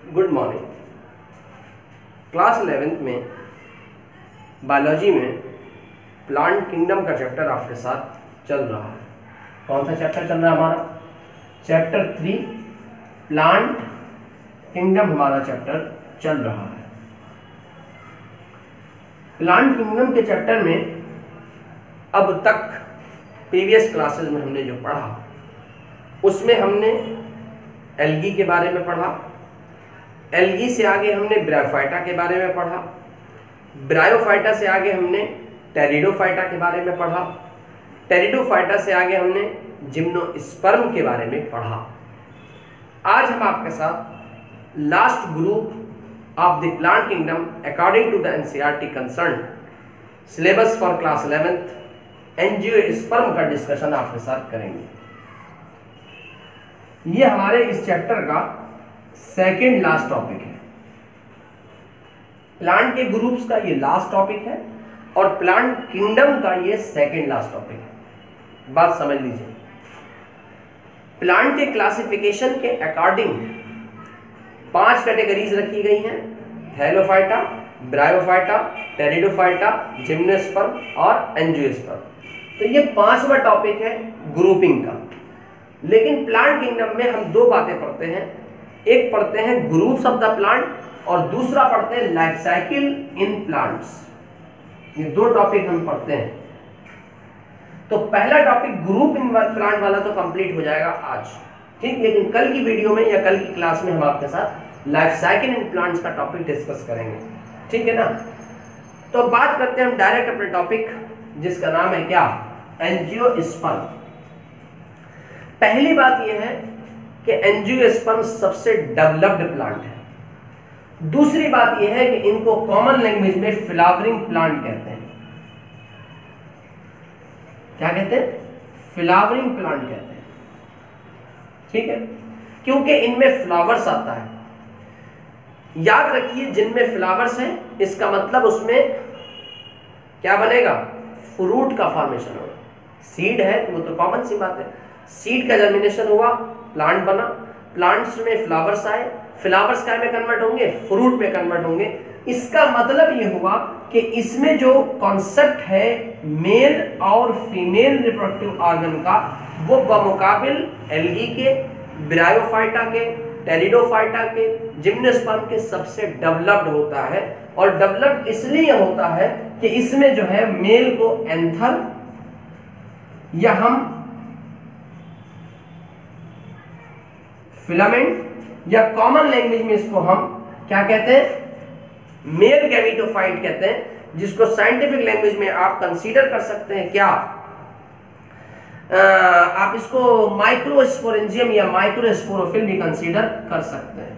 Good morning. Class 11th में biology में plant kingdom का चैप्टर आपके साथ चल रहा है। कौन सा चैप्टर चल रहा है हमारा? चैप्टर 3 प्लांट किंगडम हमारा चैप्टर चल रहा है। प्लांट किंगडम के चैप्टर में अब तक प्रीवियस क्लासेस में हमने जो पढ़ा उसमें हमने एल्गी के बारे में पढ़ा, एल्गी से आगे हमने ब्रायोफाइटा के बारे में पढ़ा, ब्रायोफाइटा से आगे हमने टेरिडोफाइटा के बारे में पढ़ा, टेरिडोफाइटा से आगे हमने जिम्नोस्पर्म के बारे में पढ़ा। आज हम आपके साथ last group of the plant kingdom according to the NCERT concern syllabus for class 11th angiosperm का डिस्कशन आपके साथ करेंगे। ये हमारे इस चैप्टर का सेकेंड लास्ट टॉपिक है। प्लांट के ग्रुप्स का ये लास्ट टॉपिक है और प्लांट किंगडम का ये सेकेंड लास्ट टॉपिक है। बात समझ लीजिए, प्लांट के क्लासिफिकेशन के अकॉर्डिंग 5 कैटेगरीज रखी गई हैं: थैलोफाइटा, ब्रायोफाइटा, टेरिडोफाइटा, जिम्नोस्पर्म और एंजियोस्पर्म। तो ये 5वां टॉपिक है ग्रुपिंग का। लेकिन प्लांट किंगडम में हम 2 बातें पढ़ते हैं, एक पढ़ते हैं ग्रुप्स ऑफ द प्लांट और दूसरा पढ़ते हैं लाइफ साइकिल इन प्लांट्स। ये 2 टॉपिक हम पढ़ते हैं। तो पहला टॉपिक ग्रुप इन प्लांट वाला तो कंप्लीट हो जाएगा आज, ठीक। लेकिन कल की वीडियो में या कल की क्लास में हम आपके साथ लाइफ साइकिल इन प्लांट्स का टॉपिक डिस्कस करेंगे, ठीक है ना। तो बात करते हैं हम डायरेक्ट अपने टॉपिक जिसका नाम है क्या? एंजियोस्पर्म। पहली बात यह है कि एंजियोस्पर्म सबसे डेवलप्ड प्लांट है। दूसरी बात यह है कि इनको कॉमन लैंग्वेज में फ्लावरिंग प्लांट कहते हैं। क्या कहते हैं? फ्लावरिंग प्लांट कहते हैं, ठीक है, क्योंकि इनमें फ्लावर्स आता है। याद रखिए, जिनमें फ्लावर्स हैं इसका मतलब उसमें क्या बनेगा? फ्रूट का फॉर्मेशन होगा। सीड है तो वो तो कॉमन सी बात है, सीड का जर्मिनेशन हुआ, प्लांट बना, प्लांट्स में फ्लावर्स आए, फ्लावर्स क्या में कन्वर्ट होंगे? फ्रूट में कन्वर्ट होंगे। इसका मतलब ये हुआ कि इसमें जो कॉन्सेप्ट है मेल और फीमेल रिप्रोडक्टिव ऑर्गन का, वो बमुकाबिल एल्गी के, ब्रायोफाइटा के, टेरिडोफाइटा के, जिम्नोस्पर्म के सबसे डेवलप्ड होता है। और डेवलप्ड इसलिए होता है कि इसमें जो है मेल को एंथर या हम फिलामेंट या कॉमन लैंग्वेज में इसको हम क्या कहते हैं? मेल गैमेटोफाइट कहते हैं, जिसको साइंटिफिक लैंग्वेज में आप कंसीडर कर सकते हैं क्या? आप इसको माइक्रोस्पोरेंजियम या माइक्रोस्पोरोफिल भी कंसीडर कर सकते हैं।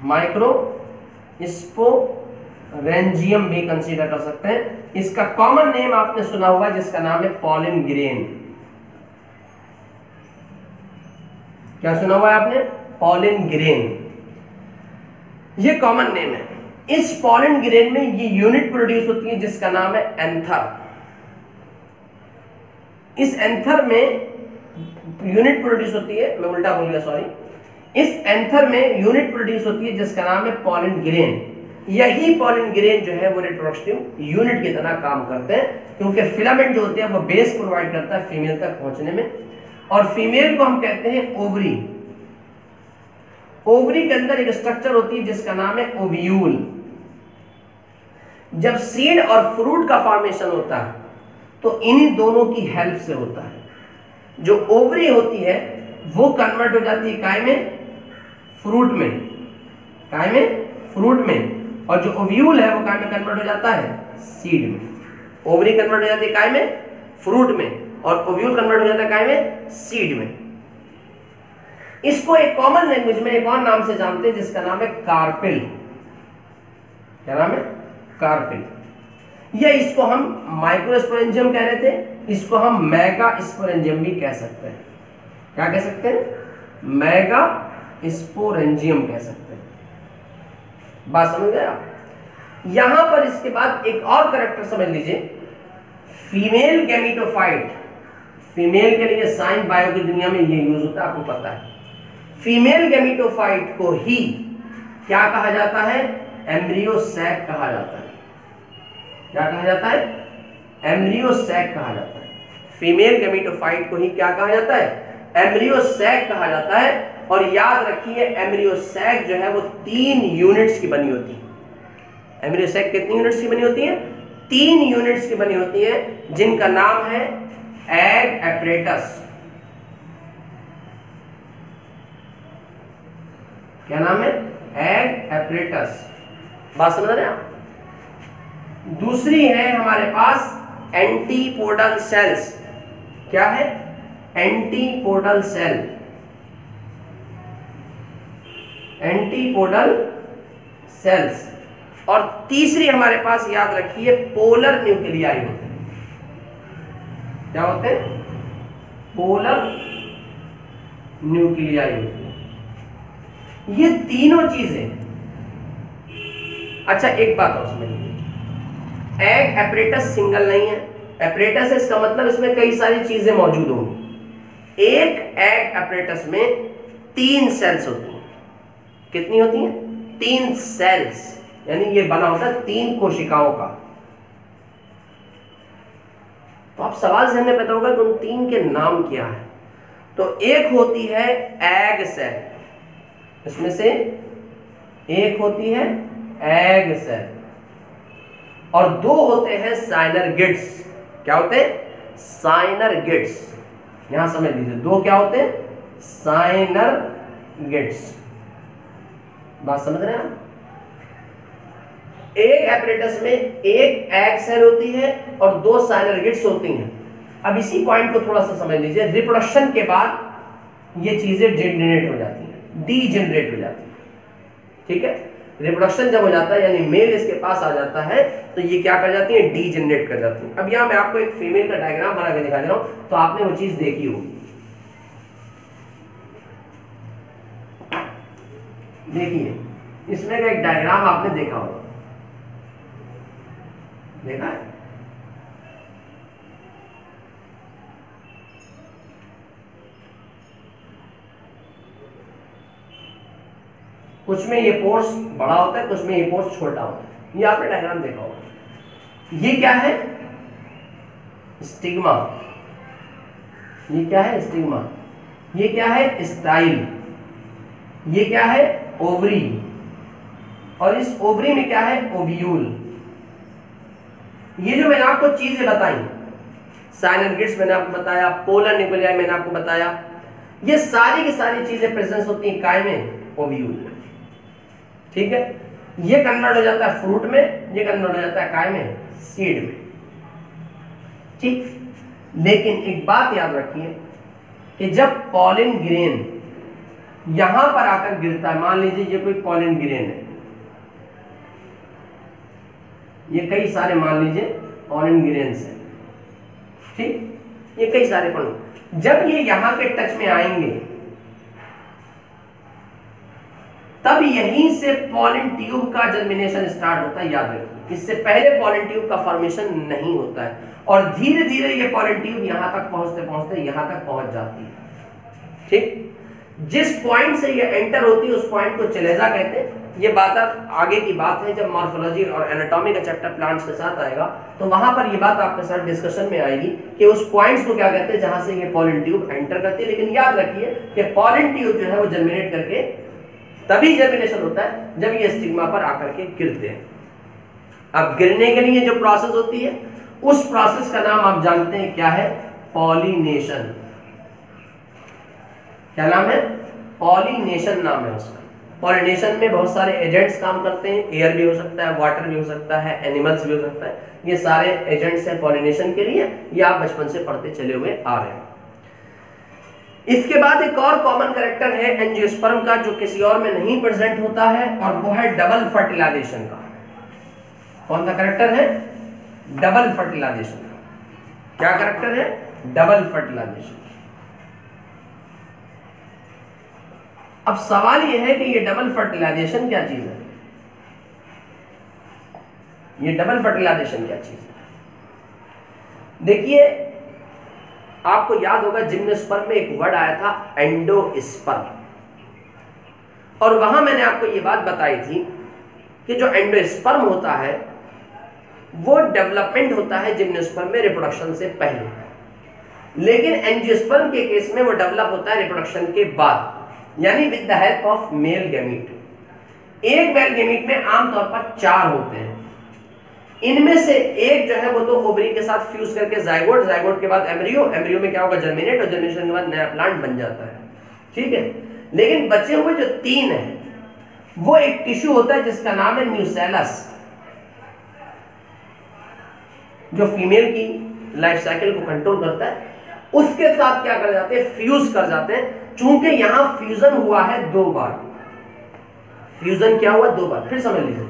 माइक्रोस्पोरेंजियम भी कंसीडर कर सकते हैं। इसका कॉमन नेम आपने सुना हुआ जिसका नाम है पॉलिन ग्रेन। क्या सुना हुआ है आपने? पॉलिन ग्रेन, ये कॉमन नेम है। इस पॉलिन ग्रेन में ये यूनिट प्रोड्यूस होती है जिसका नाम है एंथर। इस एंथर में यूनिट प्रोड्यूस होती है, मैं उल्टा बोल गया, सॉरी। इस एंथर में यूनिट प्रोड्यूस होती है जिसका नाम है पॉलिन ग्रेन। यही पॉलिन ग्रेन जो है वो रिप्रोडक्टिव यूनिट की तरह काम करते हैं, क्योंकि फिलामेंट जो होते हैं वो बेस प्रोवाइड करता है फीमेल तक पहुंचने में। और फीमेल को हम कहते हैं ओवरी। ओवरी के अंदर एक स्ट्रक्चर होती है जिसका नाम है ओव्यूल। जब सीड और फ्रूट का फॉर्मेशन होता है तो इन्हीं दोनों की हेल्प से होता है। जो ओवरी होती है वो कन्वर्ट हो जाती है काय में? फ्रूट में। काय में? फ्रूट में। और जो ओव्यूल है वो काय में कन्वर्ट हो जाता है? सीड में। ओवरी कन्वर्ट हो जाती है काय में? फ्रूट में। और ओव्यूल कन्वर्ट हो जाता है काय में? सीड में। इसको एक कॉमन लैंग्वेज में एक और नाम से जानते हैं जिसका नाम है कार्पेल। क्या नाम है? कार्पेल। या इसको हम माइक्रोस्पोरेंजियम कह रहे थे, इसको हम मेगा स्पोरेंजियम भी कह सकते हैं। क्या कह सकते हैं? मेगा स्पोरेंजियम कह सकते हैं। बात समझ गए आप? यहां पर इसके बाद एक और कैरेक्टर समझ लीजिए, फीमेल गैमेटोफाइट। फीमेल के लिए साइंस बायो की दुनिया में ये यूज होता है, आपको पता है। फीमेल गैमेटोफाइट को ही क्या कहा जाता है? एम्ब्रियो सैक कहा जाता है। क्या कहा जाता है? एम्ब्रियो सैक कहा जाता है। फीमेल गैमेटोफाइट को ही क्या कहा जाता है? एम्ब्रियो सैक कहा जाता है। और याद रखिए एम्ब्रियो सैक जो है वो 3 यूनिट्स की बनी होती है। एम्ब्रियो सैक कितनी यूनिट्स की बनी होती है? 3 यूनिट्स की बनी होती है, जिनका नाम है एग एपरेटस। क्या नाम है? Egg apparatus. बात समझ रहे हैं आप? दूसरी है हमारे पास एंटीपोडल सेल्स। क्या है? Antipodal cell. Antipodal cells. और तीसरी हमारे पास याद रखिए पोलर न्यूक्लियाई होते हैं। क्या होते हैं? पोलर न्यूक्लियाई होते हैं। ये तीनों चीजें। अच्छा एक बात और समझ लीजिए, एग एपरेटस सिंगल नहीं है। एपरेटस इसका मतलब इसमें कई सारी चीजें मौजूद होंगी। एक एग एपरेटस में 3 सेल्स होती हैं। कितनी होती हैं? 3 सेल्स, यानी ये बना होता है 3 कोशिकाओं का। तो आप सवाल ज़हन में पैदा होगा कि उन 3 के नाम क्या है। तो एक होती है एग सेल, इसमें से एक होती है एग सेल, और 2 होते हैं साइनरगिड्स। क्या होते हैं? साइनरगिड्स। यहां समझ लीजिए 2 क्या होते हैं? साइनरगिड्स। बात समझ रहे हैं आप? एक एपरेटस में एक एग सेल होती है और 2 साइनरगिड्स होती हैं। अब इसी पॉइंट को थोड़ा सा समझ लीजिए। रिप्रोडक्शन के बाद ये चीजें जेनरेट हो जाती हैं, डीजेनरेट हो जाती हैं। ठीक है? रिप्रोडक्शन जब हो जाता है, यानी मेल इसके पास आ जाता है, तो ये क्या कर जाती है? डीजेनरेट कर जाती है। अब यहां मैं आपको एक फीमेल का डायग्राम बना के दिखा दे रहा हूं, तो आपने वो चीज देखी होगी। देखिए इसमें का एक डायग्राम आपने देखा होगा। देखा है? कुछ में ये पोर्स बड़ा होता है, कुछ में ये पोर्स छोटा होता है। ये आपने डायग्राम देखा होगा। ये क्या है? स्टिग्मा। ये क्या है? स्टिग्मा। ये क्या है? स्टाइल। ये क्या है? ओवरी। और इस ओवरी में क्या है? ओव्यूल। ये जो मैंने आपको चीजें बताई, साइनरगिड्स मैंने आपको बताया, पोलर न्यूक्लियाई मैंने आपको बताया, ये सारी की सारी चीजें प्रेजेंस होती हैं काय में? ओव्यूल में। ठीक है? ये कन्वर्ट हो जाता है फ्रूट में, ये कन्वर्ट हो जाता है काय में? सीड में। ठीक? लेकिन एक बात याद रखिए कि जब पॉलिन ग्रेन यहां पर आकर गिरता है, मान लीजिए ये कोई पॉलिन ग्रेन है, ये कई सारे मान लीजिए पॉलिन ग्रेन्स हैं। ठीक? ये कई सारे पॉलिन, जब ये यहां के टच में आएंगे तब यहीं से पॉलिन ट्यूब का जर्मिनेशन स्टार्ट होता है। याद रखिए, इससे पहले पॉलिन ट्यूब का फॉर्मेशन नहीं होता है, और धीरे धीरे ये पॉलिन ट्यूब यहां तक पहुंचते पहुंचते यहां तक पहुंच जाती है। ठीक? जिस पॉइंट से ये एंटर होती है उस पॉइंट को चलेजा कहते हैं। ये बात आगे की बात है, जब मॉर्फोलॉजी और एनाटॉमी का चैप्टर प्लांट्स के साथ आएगा तो वहां पर ये बात आपके साथ डिस्कशन में आएगी कि उस पॉइंट्स को क्या कहते हैं जहां से ये पॉलिन ट्यूब एंटर करती है। लेकिन याद रखिए कि पॉलिन ट्यूब जो है वो जर्मिनेट करके तभी जर्मिनेशन होता है जब ये स्टिग्मा पर आकर के गिरते हैं। अब गिरने के लिए जो प्रोसेस होती है उस प्रोसेस का नाम आप जानते हैं क्या है? पॉलिनेशन। क्या नाम है? पॉलिनेशन नाम है उसका। पॉलिनेशन में बहुत सारे एजेंट्स काम करते हैं, एयर भी हो सकता है, वाटर भी हो सकता है, एनिमल्स भी हो सकता है। ये सारे एजेंट्स हैं पॉलिनेशन के लिए, ये आप बचपन से पढ़ते चले हुए आ रहे हैं। इसके बाद एक और कॉमन कैरेक्टर है एंजियोस्पर्म का, जो किसी और में नहीं प्रेजेंट होता है, और वो है डबल फर्टिलाइजेशन का। कौन सा कैरेक्टर है? डबल फर्टिलाइजेशन का। क्या कैरेक्टर है? Double fertilization. अब सवाल यह है कि ये डबल फर्टिलाइजेशन क्या चीज है? ये डबल फर्टिलाइजेशन क्या चीज है? देखिए आपको याद होगा जिम्नोस्पर्म में एक वर्ड आया था एंडोस्पर्म। और वहां मैंने आपको ये बात बताई थी कि जो एंडोस्पर्म होता है वो डेवलपमेंट होता है जिम्नोस्पर्म में रिप्रोडक्शन से पहले, लेकिन एंजियोस्पर्म के केस में वो डेवलप होता है रिप्रोडक्शन के बाद, यानी with the help of male gamete. एक मेल गैमीट में आमतौर पर 4 होते हैं, इनमें से एक जो है वो तो ओवरी के साथ फ्यूज करके जाइगोट, जाइगोट के बाद एम्ब्रियो, एम्ब्रियो में क्या होगा जर्मिनेट, और जर्मिनेशन के बाद नया प्लांट बन जाता है, ठीक है। लेकिन बचे हुए जो 3 है वो एक टिश्यू होता है जिसका नाम है न्यूसेलस, जो फीमेल की लाइफ साइकिल को कंट्रोल करता है, उसके साथ क्या कर जाते हैं, फ्यूज कर जाते हैं। चूंकि यहां फ्यूजन हुआ है 2 बार, फ्यूजन क्या हुआ 2 बार, फिर समझ लीजिए।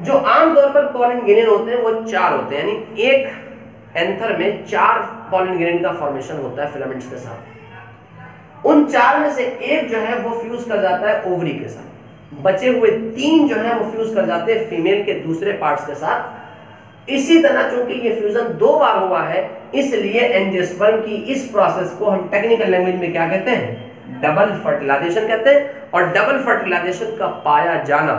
जो आमतौर पर पॉलन ग्रेन होते हैं वो 4 होते हैं, यानी एक एंथर में 4 पॉलन ग्रेन का फॉर्मेशन होता है फिलामेंट्स के साथ। उन 4 में से एक जो है वो फ्यूज कर जाता है ओवरी के साथ, बचे हुए 3 जो है वो फ्यूज कर जाते हैं फीमेल के दूसरे पार्ट्स के साथ। इसी तरह चूंकि ये फ्यूजन 2 बार हुआ है, इसलिए एंजियोस्पर्म की इस प्रोसेस को हम टेक्निकल लैंग्वेज में क्या कहते हैं, डबल फर्टिलाइजेशन कहते हैं। और डबल फर्टिलाइजेशन का पाया जाना,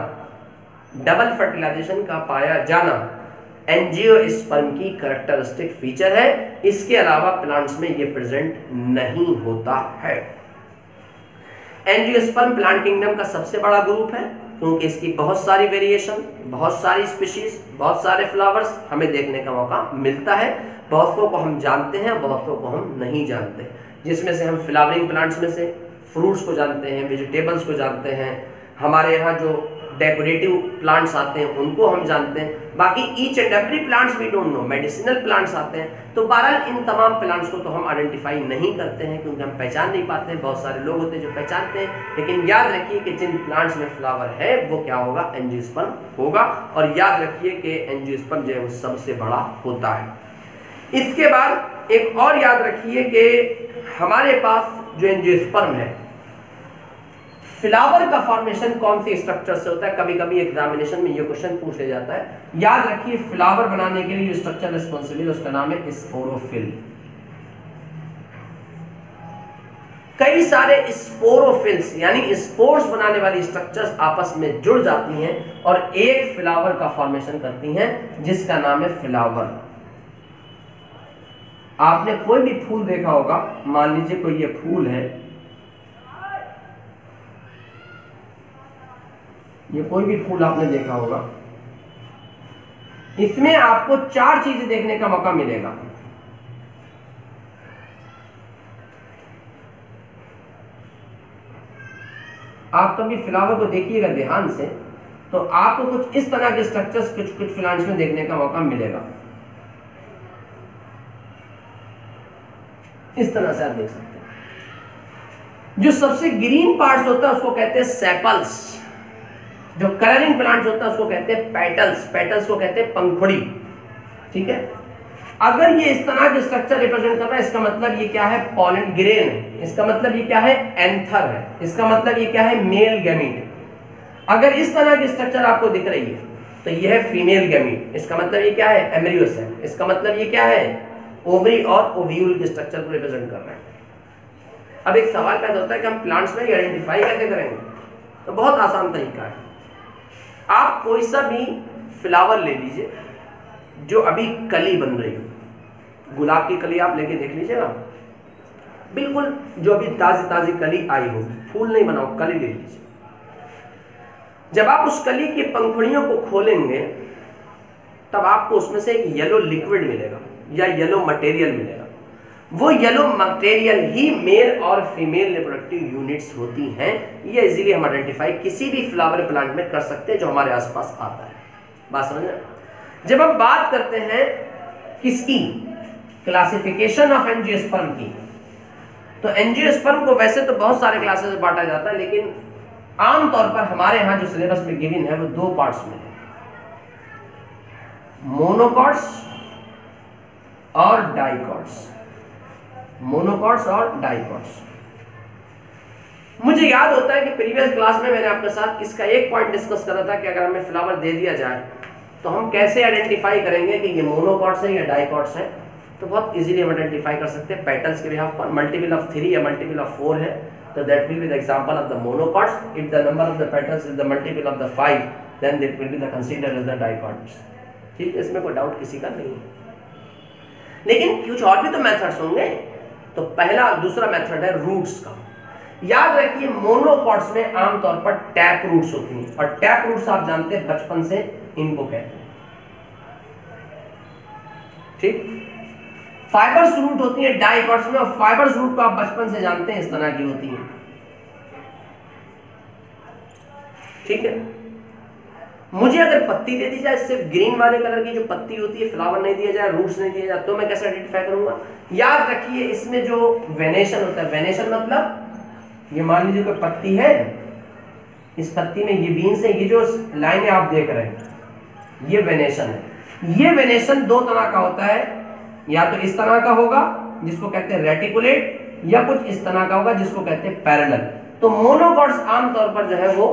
डबल फर्टिलाइजेशन का पाया जाना एंजियोस्पर्म की कैरेक्टरिस्टिक फीचर है। इसके अलावा प्लांट्स में ये प्रेजेंट नहीं होता है। एंजियोस्पर्म प्लांट किंगडम का सबसे बड़ा ग्रुप है, क्योंकि इसकी बहुत सारी वेरिएशन, बहुत सारी स्पीशीज, बहुत सारे फ्लावर्स हमें देखने का मौका मिलता है। बहुतों को हम जानते हैं, बहुतों को हम नहीं जानते, जिसमें से हम फ्लावरिंग प्लांट्स में से फ्रूट्स को जानते हैं, वेजिटेबल्स को जानते हैं, हमारे यहाँ जो डेकोरेटिव प्लांट्स आते हैं उनको हम जानते हैं, बाकी each and every plants we don't know. Medicinal plants आते हैं, तो बहरहाल इन तमाम प्लांट्स को तो हम आइडेंटिफाई नहीं करते हैं, क्योंकि हम पहचान नहीं पाते हैं। बहुत सारे लोग होते हैं जो पहचानते हैं, लेकिन याद रखिए कि जिन प्लांट्स में फ्लावर है वो क्या होगा, एंजियोस्पर्म होगा। और याद रखिए कि एंजियोस्पर्म जो है वो सबसे बड़ा होता है। इसके बाद एक और याद रखिए कि हमारे पास जो एंजियोस्पर्म है, फ्लावर का फॉर्मेशन कौन सी स्ट्रक्चर से होता है। कभी कभी एग्जामिनेशन में ये क्वेश्चन पूछ लिया जाता है। याद रखिए फ्लावर बनाने के लिए जो स्ट्रक्चर रिस्पॉन्सिबल है उसका नाम है स्पोरोफिल। कई सारे स्पोरोफिल्स यानी स्पोर्स बनाने वाली स्ट्रक्चर्स आपस में जुड़ जाती हैं और एक फ्लावर का फॉर्मेशन करती हैं, जिसका नाम है फ्लावर। आपने कोई भी फूल देखा होगा, मान लीजिए कोई ये फूल है, ये कोई भी फूल आपने देखा होगा, इसमें आपको 4 चीजें देखने का मौका मिलेगा। आप कभी फ्लावर को देखिएगा ध्यान से, तो आपको कुछ इस तरह के स्ट्रक्चर्स कुछ प्लांट्स में देखने का मौका मिलेगा। इस तरह से आप देख सकते हैं। जो सबसे ग्रीन पार्ट्स होता है उसको कहते हैं सेपल्स। जो कलरिंग प्लांट्स होता है उसको कहते हैं पेटल्स। पेटल्स को कहते हैं पंखुड़ी, ठीक है। अगर ये इस तरह के स्ट्रक्चर रिप्रेजेंट कर रहा है, इसका मतलब ये क्या है, पॉलन ग्रेन है। इसका मतलब ये क्या है, एंथर है। इसका मतलब ये क्या है, मेल गैमीट। अगर इस तरह की स्ट्रक्चर आपको दिख रही है तो ये है फीमेल गैमीट। इसका मतलब ये क्या है, एम्ब्रियो सेल। इसका मतलब ये क्या है, ओवरी और ओव्यूल के स्ट्रक्चर को रिप्रेजेंट कर रहा है। अब एक सवाल पैदा होता है कि हम प्लांट्स में आइडेंटिफाई कैसे करेंगे, तो बहुत आसान तरीका है। आप कोई सा भी फ्लावर ले लीजिए जो अभी कली बन रही हो। गुलाब की कली आप लेके देख लीजिएगा, बिल्कुल जो अभी ताजी ताजी कली आई हो, फूल नहीं बनाओ, कली ले लीजिए। जब आप उस कली की पंखुड़ियों को खोलेंगे तब आपको उसमें से एक येलो लिक्विड मिलेगा या येलो मटेरियल मिलेगा। वो येलो मटेरियल ही मेल और फीमेल रिप्रोडक्टिव यूनिट्स होती हैं। ये इजीली हम आइडेंटिफाई किसी भी फ्लावर प्लांट में कर सकते हैं जो हमारे आसपास आता है। बात समझ में? जब हम बात करते हैं किसकी, क्लासिफिकेशन ऑफ एंजियोस्पर्म की, तो एंजियोस्पर्म को वैसे तो बहुत सारे क्लासेस में बांटा जाता है, लेकिन आमतौर पर हमारे यहाँ जो सिलेबस में गिवन है वो 2 पार्ट्स में है, मोनोकॉट्स और डाइकॉट्स। मोनोकॉट्स और डाइकॉट्स। मुझे याद होता है कि प्रीवियस क्लास में मैंने आपके साथ इसका एक पॉइंट डिस्कस करा था कि अगर हमें फ्लावर दे दिया जाए तो हम कैसे आइडेंटिफाई करेंगे कि ये मोनोकॉट्स है या डाइकॉट्स है। तो बहुत इजीली हम आइडेंटिफाई कर सकते हैं पेटल्स के बिहाफ पर। मल्टीपल ऑफ 3 या मल्टीपल ऑफ 4 है तो that will be the example of the monocots. If the number of the petals is the multiple of the 5, then that will be the considered as the dicots. ठीक है, इसमें कोई doubt किसी का नहीं है। लेकिन कुछ और भी तो मेथड्स होंगे। तो पहला दूसरा मेथड है रूट्स का। याद रखिए मोनोकॉट्स में आमतौर पर टैप रूट्स होती हैं, और टैप रूट्स आप जानते हैं बचपन से इनको कहते हैं। ठीक, फाइबर्स रूट होती है डाइकॉट्स में, और फाइबर्स रूट को आप बचपन से जानते हैं इस तरह की होती है। ठीक है, मुझे अगर पत्ती दे दी जाए, सिर्फ ग्रीन वाले कलर की जो पत्ती होती है, फ्लावर नहीं दिया जाए, रूट्स नहीं दिया जाए, तो मैं कैसे आइडेंटिफाई करूंगा? याद रखिए इसमें जो वेनेशन होता है, वेनेशन मतलब ये मान लीजिए कोई पत्ती है, इस पत्ती में ये बीन्स है, ये जो लाइनें आप देख रहे हैं ये वेनेशन है। ये वेनेशन दो तरह का होता है, या तो इस तरह का होगा जिसको कहते हैं रेटिकुलेट, या कुछ इस तरह का होगा जिसको कहते हैं पैरेलल। तो मोनोकॉट्स आमतौर पर जो है वो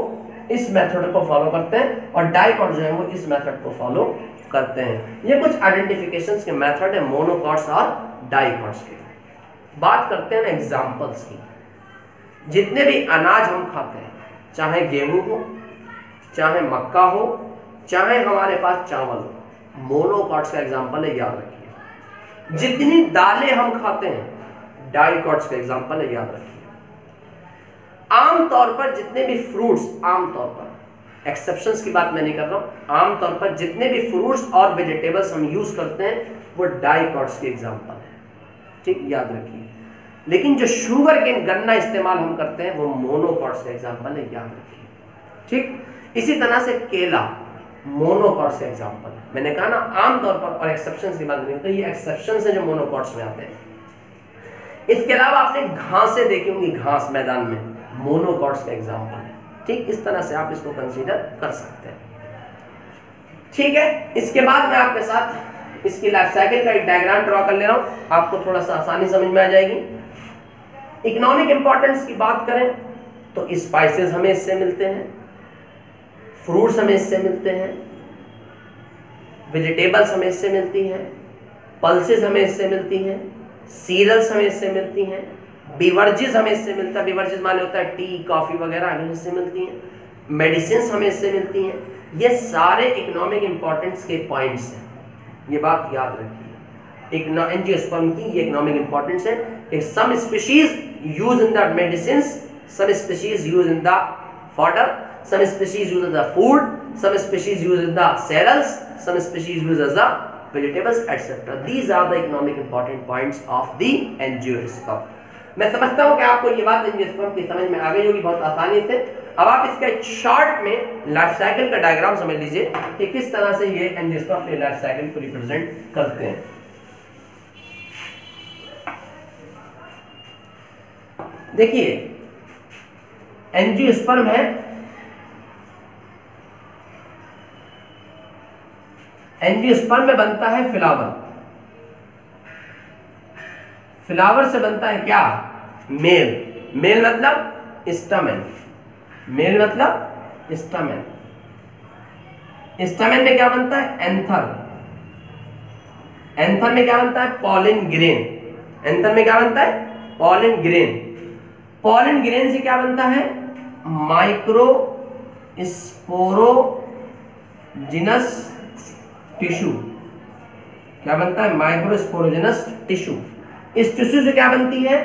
इस मेथड को फॉलो करते हैं, और डाइकॉट जो है वो इस मेथड को फॉलो करते हैं। ये कुछ आइडेंटिफिकेशंस के मेथड है मोनोकॉट्स और डाइकॉट्स के। बात करते हैं एग्जांपल्स की। जितने भी अनाज हम खाते हैं, चाहे गेहूं हो, चाहे मक्का हो, चाहे हमारे पास चावल हो, मोनोकॉट्स का एग्जांपल है, याद रखिए। जितनी दालें हम खाते हैं, डाइकॉट्स का एग्जांपल है, याद रखिए। आमतौर पर जितने भी फ्रूट्स, आमतौर पर, एक्सेप्शंस की बात मैं नहीं कर रहा हूं, आमतौर पर जितने भी फ्रूट्स और वेजिटेबल्स हम यूज करते हैं वो डाइकॉट्स के एग्जांपल है। ठीक, याद रखिए। लेकिन जो शुगर केन, गन्ना इस्तेमाल हम करते हैं, वो मोनोकॉट्स का एग्जांपल है, याद रखिए। ठीक, इसी तरह से केला मोनोकॉट्स का एग्जांपल है। मैंने कहा ना आमतौर पर, और एक्सेप्शंस की बात नहीं, तो ये एक्सेप्शंस है जो मोनोकॉट्स में आते हैं। इसके अलावा आपने घासें देखी होंगी, घास मैदान में, मोनोकॉट्स का एग्जांपल है। ठीक, इस तरह से आप इसको कंसीडर कर सकते हैं। ठीक है, इसके बाद मैं आपके साथ इसकी लाइफ साइकिल का एक डायग्राम ड्रॉ कर ले रहा हूं, आपको थोड़ा सा आसानी समझ में आ जाएगी। इकोनॉमिक इंपॉर्टेंस की बात करें तो स्पाइसेस हमें इससे मिलते हैं, फ्रूट्स हमें इससे मिलते हैं, वेजिटेबल्स हमें इससे मिलती हैं, पल्सेस हमें इससे मिलती हैं, सीरियल्स हमें इससे मिलती हैं, बिवरेजेस हमें इससे मिलता है, बिवरेजेस माने होता है टी, कॉफी वगैरह हमें इससे मिलती हैं, मेडिसिन हमें इससे मिलती हैं। ये सारे इकोनॉमिक इंपॉर्टेंस के पॉइंट्स हैं, ये बात याद रखिए। एंजियोस्पर्म की ये इकोनॉमिक इंपॉर्टेंस है। Some species use in the medicine, some species use in the fodder, some species use as a food, some species use as the cereals, some species use as the vegetables, etc. These are the economic important points of the angiosperm. मैं समझता हूँ कि आपको ये बात angiosperm की समझ में आ गई होगी बहुत आसानी से। अब आप इसका एक शॉर्ट में लाइफ साइकिल का डायग्राम समझ लीजिए कि किस तरह से ये एंजियोस्पर्म अपने लाइफ साइकिल को रिप्रेजेंट करते हैं। देखिए एंजियोस्पर्म है, एंजियोस्पर्म में बनता है फ्लावर, फ्लावर से बनता है क्या? मेल। मेल मतलब स्टैमेन, मेल मतलब स्टैमेन। स्टैमेन में क्या बनता है? एंथर। एंथर में क्या बनता है? Pollen grain. एंथर में क्या बनता है? Pollen grain. पॉलिन ग्रेन से क्या बनता है? Micro sporogenous tissue. क्या बनता है? माइक्रोस्पोरोजिनस टिश्यू। इस टिश्यू से क्या बनती है?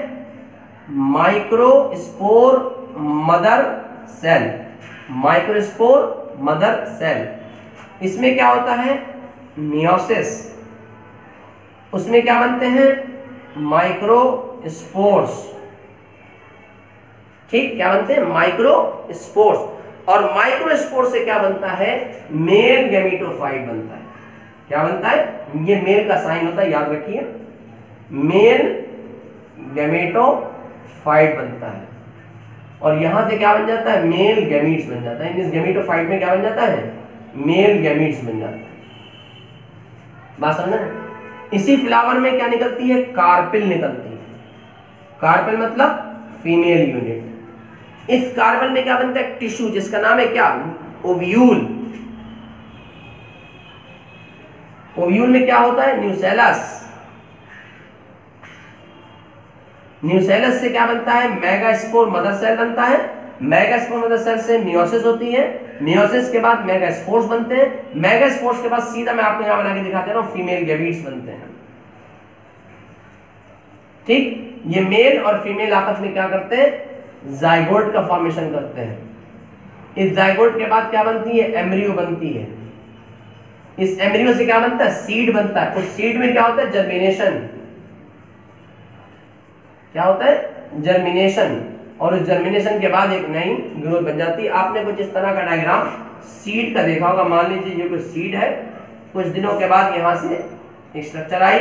Microspore mother cell. Microspore mother cell. इसमें क्या होता है? मियोसिस। उसमें क्या बनते हैं? माइक्रोस्पोर्स। ठीक, क्या बनते हैं? माइक्रोस्पोर्स। और माइक्रोस्पोर से क्या बनता है? मेल गैमेटोफाइट बनता है। क्या बनता है? ये मेल का साइन होता है, याद रखिए, मेल गैमेटोफाइट बनता है। और यहां से क्या बन जाता है? मेल गैमीट्स बन जाता है। इस गैमेटोफाइट में क्या बन जाता है? मेल गैमीट्स बन जाता है। बात समझना है? इसी फ्लावर में क्या निकलती है? कार्पेल निकलती है। कार्पेल मतलब फीमेल यूनिट। इस कार्पेल में क्या बनता है? टिश्यू, जिसका नाम है क्या? ओव्यूल। ओव्यूल में क्या होता है? न्यूसेलस। न्यूसेलस से क्या बनता है, मेगास्पोर मदर सेल बनता है, मेगास्पोर मदर सेल से मियोसिस होती है, मियोसिस के बाद मेगास्पोर्स बनते हैं, मेगास्पोर्स के बाद सीधा मैं आपको यहां बना के दिखाते हूं फीमेल गैविड्स बनते हैं। ठीक, ये मेल और फीमेल आपस में क्या करते हैं, जाइगोट का फॉर्मेशन करते हैं। इस जाइगोट के बाद क्या बनती है, एम्ब्रियो बनती है। इस एम्ब्रियो से क्या बनता है, सीड बनता है। उस सीड में क्या होता है, जर्मिनेशन। क्या होता है, जर्मिनेशन। और उस जर्मिनेशन के बाद एक नई ग्रोथ बन जाती है। आपने कुछ इस तरह का डायग्राम सीड का देखा होगा। मान लीजिए ये कोई सीड है, कुछ दिनों के बाद यहां से एक स्ट्रक्चर आई,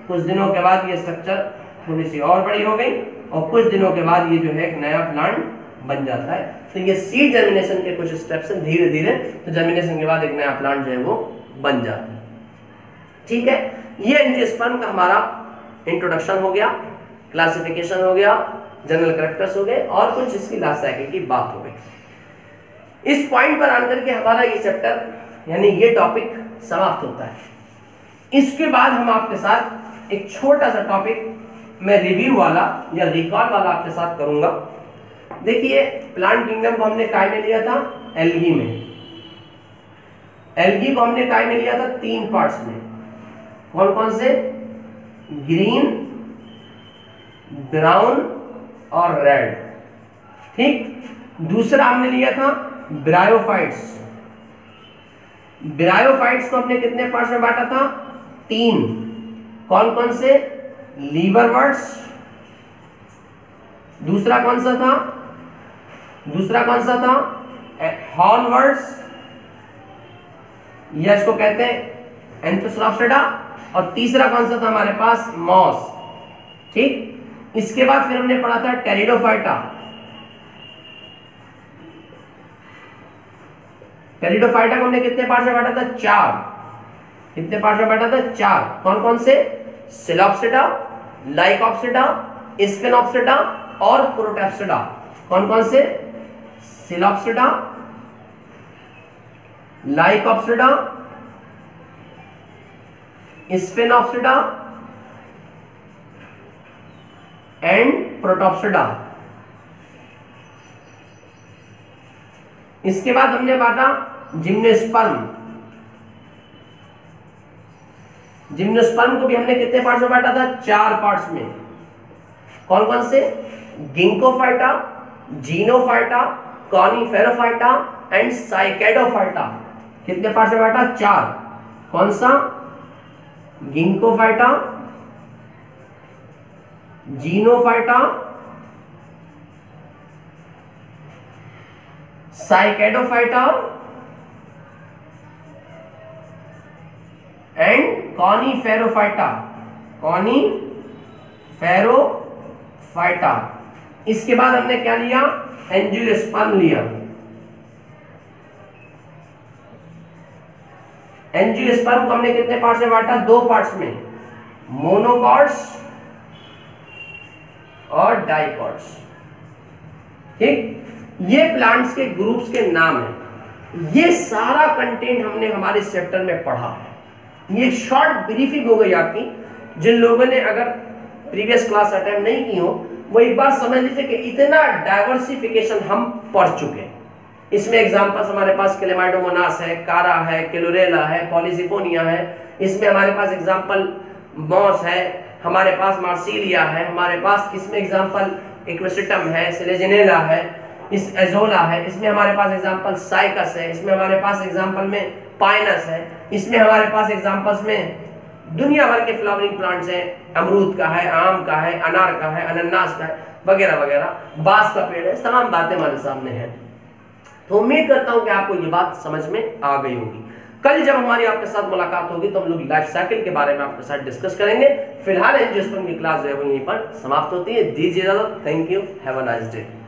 कुछ दिनों के बाद ये स्ट्रक्चर थोड़ी सी और बड़ी हो गई, और कुछ दिनों के बाद ये जो है एक नया प्लांट बन जाता है। तो ये सीड जर्मिनेशन के कुछ स्टेप्स हैं, धीरे धीरे तो जर्मिनेशन के बाद एक नया प्लांट जो है वो बन जाता है। ठीक है, ये एंजियोस्पर्म का हमारा इंट्रोडक्शन हो गया, क्लासिफिकेशन हो गया, जनरल कैरेक्टर्स हो गए, और कुछ इसकी लाइफ साइकिल की बात हो गई। इस पॉइंट पर आकर के हमारा ये चैप्टर यानी ये टॉपिक समाप्त होता है। इसके बाद हम आपके साथ एक छोटा सा टॉपिक मैं रिव्यू वाला या रिकॉल वाला आपके साथ करूंगा। देखिए, प्लांट किंगडम को हमने काय में लिया था, एल्गी में। एल्गी को हमने काय में लिया था 3 पार्ट्स में। कौन कौन से, ग्रीन, ब्राउन और रेड। ठीक, दूसरा हमने लिया था ब्रायोफाइट्स। ब्रायोफाइट्स को हमने कितने पार्ट्स में बांटा था, 3। कौन कौन से, लीवरवर्ट्स। दूसरा कौन सा था, हॉर्नवर्ट्स, या इसको कहते हैं एंथोसराप्सिडा। और तीसरा कौन सा था हमारे पास, मॉस। ठीक, इसके बाद फिर हमने पढ़ा था टेरिडोफाइटा। टेरिडोफाइटा को हमने कितने पार्ट में बांटा था, 4। कितने पार्ट में बांटा था, 4। कौन कौन से, सिलॉप्सिडा, लाइकोप्सिडा, स्फेनोप्सिडा और प्रोटोप्सिडा। कौन कौन से, सिलॉप्सिडा, लाइकोप्सिडा, स्फेनोप्सिडा एंड प्रोटोप्सिडा। इसके बाद हमने बांटा जिम्नोस्पर्म। जिम्नोस्पर्म को भी हमने कितने पार्ट्स में बांटा था, 4 पार्ट्स में। कौन कौन से, गिंकोफाइटा, जीनोफाइटा, कॉनिफेरोफाइटा एंड साइकेडोफाइटा। कितने पार्ट्स में बांटा, 4। कौन सा, गिंकोफाइटा, जीनोफाइटा, साइकेडोफाइटा एंड कॉनिफेरोफाइटा। कॉनिफेरोफाइटा। इसके बाद हमने क्या लिया, एंजियोस्पर्म लिया। एंजियोस्पर्म को हमने कितने पार्ट्स में बांटा, 2 पार्ट्स में, मोनोकॉट्स और डाइकॉट्स। ठीक, ये प्लांट्स के ग्रुप्स के नाम हैं। ये सारा कंटेंट हमने हमारे इस चैप्टर में पढ़ा। ये शॉर्ट ब्रीफिंग हो गई आपकी। जिन लोगों ने अगर प्रीवियस क्लास अटेंड नहीं की हो, वो एक बार समझ लीजिए कि इतना डाइवर्सिफिकेशन हम पढ़ चुके हैं। इसमें एग्जांपल्स हमारे पास क्लेमाइडोमोनास है, कारा है, क्लोरेला है, पॉलीसिफोनिया है। इसमें हमारे पास एग्जांपल मॉस है, हमारे पास मार्सिलिया है, हमारे पास इसमें एग्जांपल इक्वेसिटम है, सिलेजिनेला है, इस एजोला है, इसमें हमारे पास एग्जांपल साइकस है, इसमें हमारे पास एग्जांपल में पाइनस है, इसमें हमारे पास एग्जांपल्स में दुनिया भर के फ्लावरिंग प्लांट्स हैं। अमरूद का है, आम का है, अनार का है, अनानास का है, वगैरह वगैरह, बांस का पेड़ है। तमाम बातें हमारे सामने हैं। तो उम्मीद करता हूं कि आपको ये बात समझ में आ गई होगी। कल जब हमारी आपके साथ मुलाकात होगी तो हम लोग लाइफ साइकिल के बारे में आपके साथ डिस्कस करेंगे। फिलहाल एंजियोस्पर्म की क्लास जो है वो यहीं पर समाप्त होती है। दीजिए इजाजत। Thank you, have a nice day.